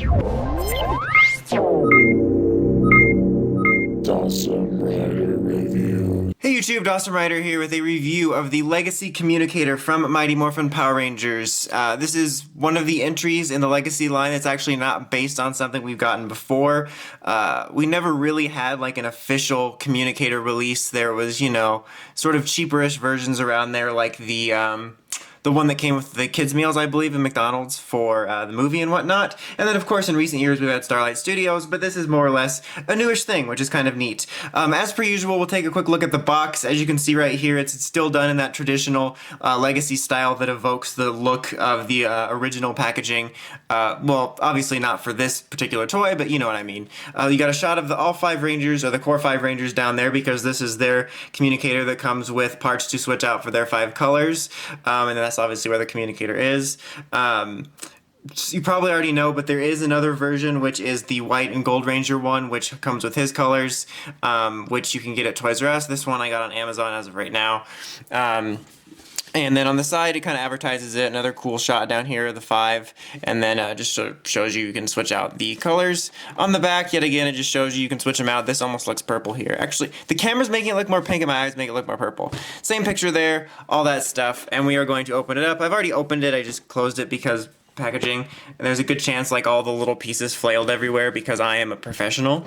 Hey YouTube, Dawson Ryder here with a review of the Legacy Communicator from Mighty Morphin Power Rangers. This is one of the entries in the Legacy line that's actually not based on something we've gotten before. We never really had like an official communicator release. There was, you know, sort of cheaperish versions around there, like the one that came with the kids' meals, I believe, in McDonald's for the movie and whatnot. And then, of course, in recent years, we've had Starlight Studios, but this is more or less a newish thing, which is kind of neat. As per usual, we'll take a quick look at the box. As you can see right here, it's still done in that traditional Legacy style that evokes the look of the original packaging. Well, obviously not for this particular toy, but you know what I mean. You got a shot of all 5 Rangers, or the core 5 Rangers down there, because this is their communicator that comes with parts to switch out for their 5 colors. And that's obviously where the communicator is. You probably already know, but there is another version, which is the white and gold Ranger one, which comes with his colors, which you can get at Toys R Us. This one I got on Amazon as of right now. And then on the side, it kind of advertises it. Another cool shot down here of the 5. And then just shows you can switch out the colors. On the back, yet again, it just shows you can switch them out. This almost looks purple here. Actually, the camera's making it look more pink and my eyes make it look more purple. Same picture there, all that stuff. And we are going to open it up. I've already opened it. I just closed it because packaging. And there's a good chance like all the little pieces flailed everywhere because I am a professional.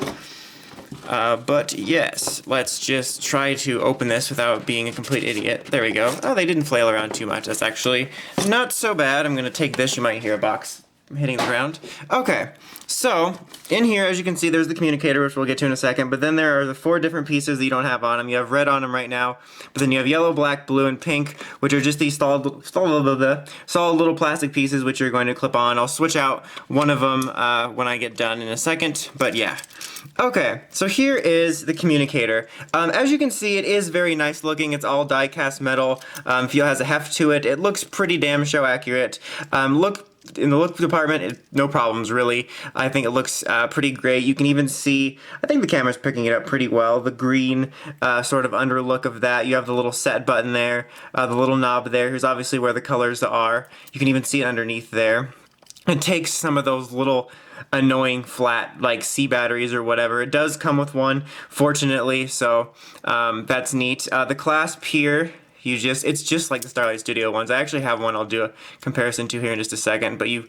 But yes, let's just try to open this without being a complete idiot. There we go. Oh, they didn't flail around too much. That's actually not so bad. I'm going to take this. You might hear a box hitting the ground. Okay, so in here, as you can see, there's the communicator, which we'll get to in a second, but then there are the 4 different pieces that you don't have on them. You have red on them right now, but then you have yellow, black, blue, and pink, which are just these solid little plastic pieces which you're going to clip on. I'll switch out one of them when I get done in a second, but yeah. Okay, so here is the communicator. As you can see, it is very nice looking. It's all die-cast metal. Feel has a heft to it. It looks pretty damn show accurate. In the look department, no problems really. I think it looks pretty great. You can even see, I think the camera's picking it up pretty well, the green sort of underlook of that. You have the little set button there, the little knob there. Here's obviously where the colors are. You can even see it underneath there. It takes some of those little annoying flat like C batteries or whatever. It does come with one, fortunately, so that's neat. The clasp here, it's just like the Starlight Studio ones. I actually have one I'll do a comparison to here in just a second, but you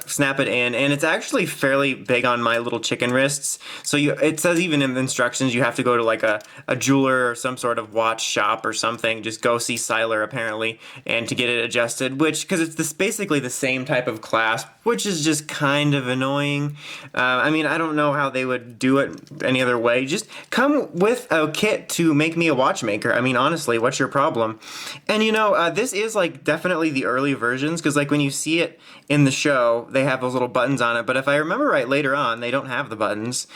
snap it in, and it's actually fairly big on my little chicken wrists. So it says even in the instructions you have to go to like a jeweler or some sort of watch shop or something. Just go see Siler apparently, and to get it adjusted, because it's basically the same type of clasp, which is just kind of annoying. I mean, I don't know how they would do it any other way. Just come with a kit to make me a watchmaker. I mean, honestly, what's your problem? And you know, this is like definitely the early versions, because like when you see it in the show, they have those little buttons on it, but if I remember right, later on, they don't have the buttons.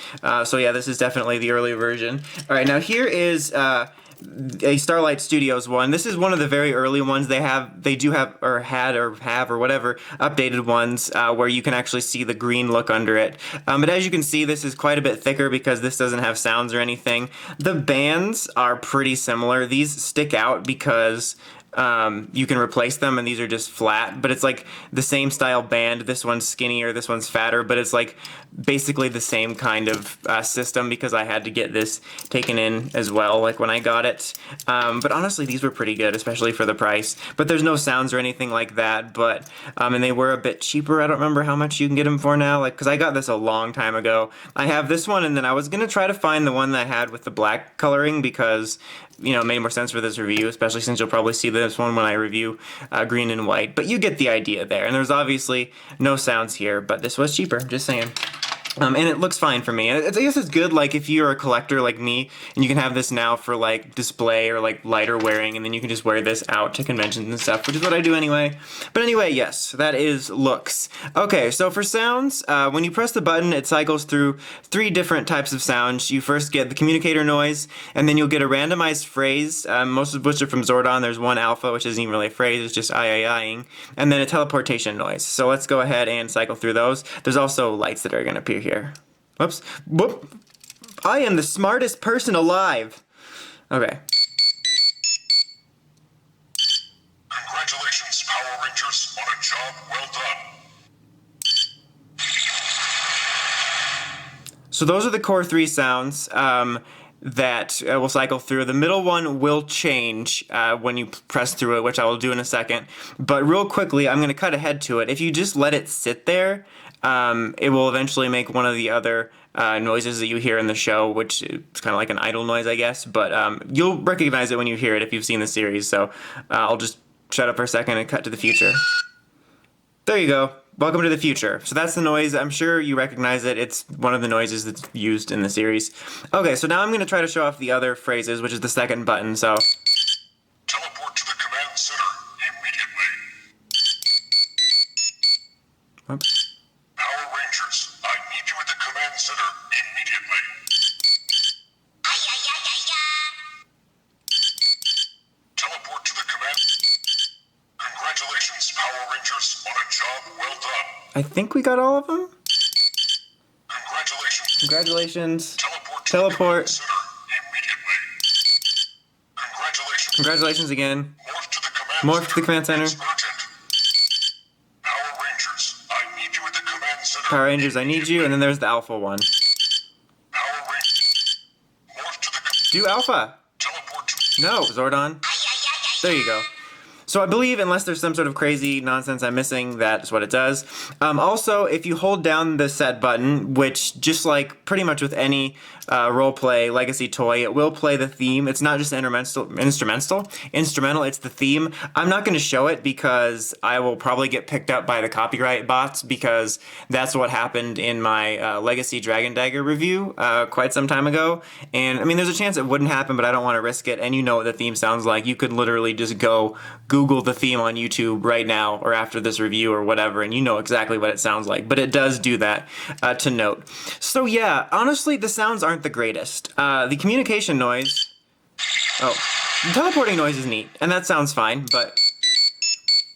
So yeah, this is definitely the early version. All right, now here is a Starlight Studios one. This is one of the very early ones. They do have, or had, or have, or whatever, updated ones where you can actually see the green look under it. But as you can see, this is quite a bit thicker because this doesn't have sounds or anything. The bands are pretty similar. These stick out because you can replace them, and these are just flat, but it's like the same style band. This one's skinnier, this one's fatter, but it's like basically the same kind of system, because I had to get this taken in as well, like when I got it. But honestly, these were pretty good, especially for the price. But there's no sounds or anything like that, but and they were a bit cheaper. I don't remember how much you can get them for now, like, because I got this a long time ago. I have this one, and then I was gonna try to find the one that I had with the black coloring, because you know, it made more sense for this review, especially since you'll probably see this one when I review green and white. But you get the idea there. And there's obviously no sounds here, but this was cheaper, just saying. And it looks fine for me. And I guess it's good, like, if you're a collector like me, and you can have this now for, like, display or, like, lighter wearing, and then you can just wear this out to conventions and stuff, which is what I do anyway. But anyway, yes, that is looks. Okay, so for sounds, when you press the button, it cycles through 3 different types of sounds. You first get the communicator noise, and then you'll get a randomized phrase, most of which are from Zordon. There's one alpha, which isn't even really a phrase, it's just I-ing, and then a teleportation noise. So let's go ahead and cycle through those. There's also lights that are going to appear here. Whoops. Whoop. I am the smartest person alive. Okay. Congratulations, Power Rangers, on a job well done. So those are the core three sounds that will cycle through. The middle one will change when you press through it, which I will do in a second. But real quickly, I'm going to cut ahead to it. If you just let it sit there, it will eventually make one of the other noises that you hear in the show, which is kind of like an idle noise, I guess. But you'll recognize it when you hear it if you've seen the series. So I'll just shut up for a second and cut to the future. There you go. Welcome to the future. So that's the noise. I'm sure you recognize it. It's one of the noises that's used in the series. Okay, so now I'm going to try to show off the other phrases, which is the second button. So teleport to the command center immediately. Oops. Power Rangers, I need you at the command center immediately. Teleport to the command. Congratulations, Power Rangers, on a job well done. I think we got all of them. Congratulations. Congratulations. Teleport to Teleport. the command center immediately. Congratulations. Congratulations again. Morph to the command Morph to the command center. It's urgent. Power Rangers, I need you at the command center. Power Rangers, I need you. And then there's the alpha one. Power Rangers, morph to the Do alpha. teleport to No, Zordon. There you go. So I believe, unless there's some sort of crazy nonsense I'm missing, that's what it does. Also, if you hold down the set button, which just like pretty much with any roleplay legacy toy, it will play the theme. It's not just instrumental, it's the theme. I'm not going to show it because I will probably get picked up by the copyright bots, because that's what happened in my Legacy Dragon Dagger review quite some time ago. And I mean, there's a chance it wouldn't happen, but I don't want to risk it. And you know what the theme sounds like. You could literally just go Google the theme on YouTube right now or after this review or whatever, and you know exactly what it sounds like. But it does do that, to note. So yeah, honestly, the sounds aren't the greatest. The communication noise... Oh, the teleporting noise is neat, and that sounds fine, but...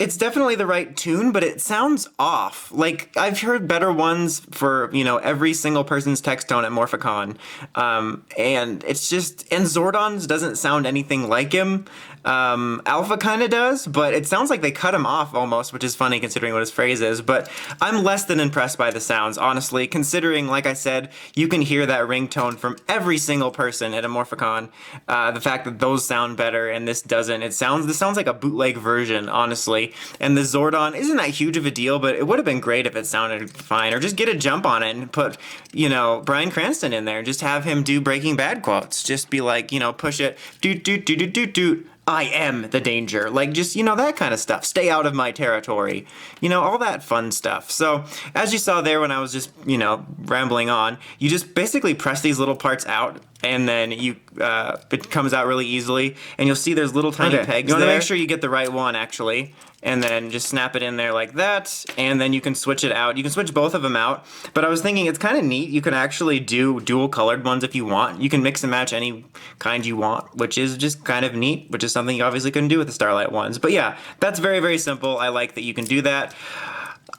It's definitely the right tune, but it sounds off. Like, I've heard better ones for, you know, every single person's text tone at Morphicon. And it's just... And Zordon's doesn't sound anything like him. Alpha kind of does, but it sounds like they cut him off almost, which is funny considering what his phrase is. But I'm less than impressed by the sounds, honestly, considering, like I said, you can hear that ringtone from every single person at a Morphicon. The fact that those sound better and this doesn't, this sounds like a bootleg version, honestly. And the Zordon isn't that huge of a deal, but it would have been great if it sounded fine. Or just get a jump on it and put, you know, Bryan Cranston in there and just have him do Breaking Bad quotes. Just be like, you know, push it, doot, doot, doot, doot, doot, doot. I am the danger. Like, just, you know, that kind of stuff. Stay out of my territory. You know, all that fun stuff. So, as you saw there when I was just, you know, rambling on, you just basically press these little parts out, and then it comes out really easily, and you'll see there's little tiny pegs. You want to make sure you get the right one, actually, and then just snap it in there like that, and then you can switch it out. You can switch both of them out, but I was thinking it's kind of neat. You can actually do dual colored ones if you want. You can mix and match any kind you want, which is just kind of neat, which is something you obviously couldn't do with the Starlight ones. But yeah, that's very, very simple. I like that you can do that.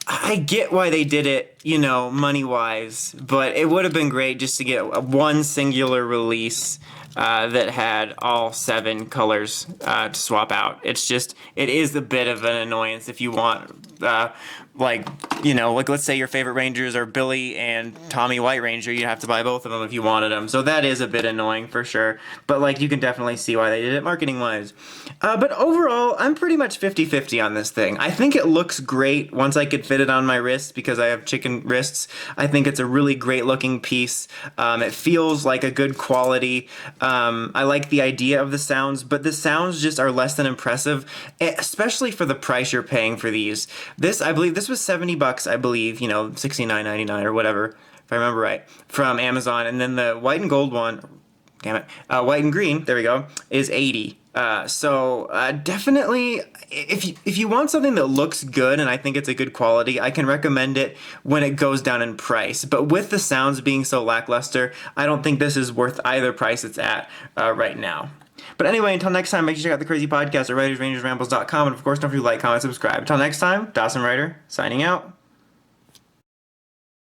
I get why they did it, you know, money-wise, but it would have been great just to get one singular release that had all 7 colors to swap out. It's just, it is a bit of an annoyance if you want, like, you know, like let's say your favorite Rangers are Billy and Tommy White Ranger, you'd have to buy both of them if you wanted them. So that is a bit annoying for sure. But like, you can definitely see why they did it marketing-wise. But overall, I'm pretty much 50-50 on this thing. I think it looks great once I could fit it on my wrist because I have chicken wrists. I think it's a really great looking piece. It feels like a good quality. I like the idea of the sounds, but the sounds just are less than impressive, especially for the price you're paying for these. I believe this was $70, I believe, you know, $69.99 or whatever, if I remember right, from Amazon. And then the white and gold one, damn it, white and green, there we go, is $80. So definitely, if you want something that looks good and I think it's a good quality, I can recommend it when it goes down in price. But with the sounds being so lackluster, I don't think this is worth either price it's at right now. But anyway, until next time, make sure you check out the Crazy Podcast at WritersRangersRambles.com. And of course, don't forget to like, comment, subscribe. Until next time, Dawson Ryder, signing out.